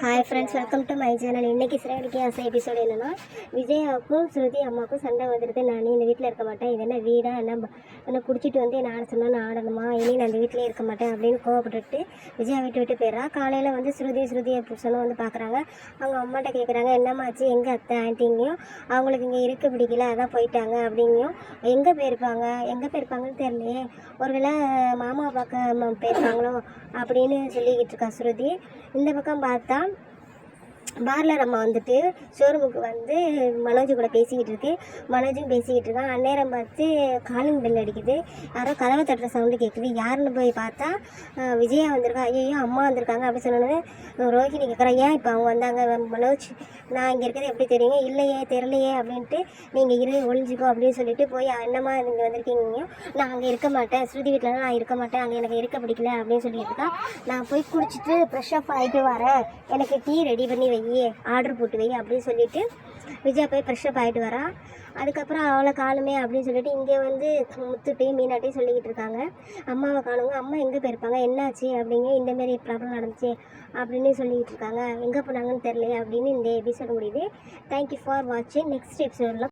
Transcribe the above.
Hi friends, welcome to my channel. இன்றைக்கி சிறகடிக்க ஆசை episode என்னென்னா, விஜயாவுக்கும் ஸ்ருதி அம்மாவுக்கும் சண்டை வந்துடுது. நான் இந்த வீட்டில் இருக்க மாட்டேன், இது என்ன வீடா, என்ன குடிச்சிட்டு வந்து என்ன ஆட சொன்னால் நான் ஆடணுமா, இனி நான் அந்த வீட்டிலே இருக்க மாட்டேன் அப்படின்னு கோவப்பட்டுட்டு விஜயா விட்டு போயிடுறா. காலையில் வந்து ஸ்ருதியை புருஷனும் வந்து பார்க்குறாங்க. அவங்க அம்மாட்ட கேட்குறாங்க, என்னம்மாச்சு, எங்கள் அத்தை ஆண்டிங்கையும் அவங்களுக்கு இங்கே இருக்க பிடிக்கல, அதான் போயிட்டாங்க அப்படிங்கும். எங்கே போயிருப்பாங்கன்னு தெரியலையே, ஒருவேளை மாமா பார்க்க போயிருப்பாங்களோ அப்படின்னு சொல்லிக்கிட்டு இருக்கா ஸ்ருதி. இந்த பக்கம் பார்த்தா பார்லர் அம்மா வந்துட்டு ஷோரூமுக்கு வந்து மனோஜ் கூட மனோஜும் பேசிக்கிட்டு இருக்கான். அந்நேரம் பார்த்து காலிங் பெல் அடிக்குது. யாரோ கதவை தட்டுற சவுண்டு கேட்குது. யாருன்னு போய் பார்த்தா விஜயா வந்திருக்கா. ஐயோ அம்மா வந்திருக்காங்க அப்படி சொன்னோன்னே ரோஹிணி கேட்குறா, ஏன் இப்போ அவங்க வந்தாங்க மனோஜ், நான் இங்கே இருக்கிறது எப்படி தெரியுங்க, இல்லையே தெரியலையே அப்படின்ட்டு, நீங்கள் ஒழிஞ்சிக்கோ அப்படின்னு சொல்லிட்டு போய் என்னம்மா நீங்கள் வந்திருக்கீங்க, நான் அங்கே இருக்க மாட்டேன், ஸ்ருதி வீட்டில் நான் இருக்க மாட்டேன், அங்கே எனக்கு இருக்க பிடிக்கல அப்படின்னு சொல்லிட்டு இருக்கா. நான் போய் குடிச்சிட்டு ஃப்ரெஷ் அப் ஆகிட்டு வரேன், எனக்கு டீ ரெடி பண்ணி வை, ஆர்டர் போட்டு வை அப்படின்னு சொல்லிட்டு விஜயா போய் ஃப்ரெஷ்அப் ஆகிட்டு வரா. அதுக்கப்புறம் அவளை காணுமே அப்படின்னு சொல்லிட்டு இங்கே வந்து முத்துட்டையும் மீனாட்டையும் சொல்லிக்கிட்டு இருக்காங்க. அம்மாவை காணுங்க, அம்மா எங்கே போயிருப்பாங்க, என்னாச்சு அப்படிங்க, இந்தமாரி ப்ராப்ளம் நடந்துச்சு அப்படின்னு சொல்லிக்கிட்டு இருக்காங்க. எங்கே போனாங்கன்னு தெரியல அப்படின்னு இந்த எபிசோட் முடியுது. தேங்க்யூ ஃபார் வாட்சிங். நெக்ஸ்ட் எபிசோடில்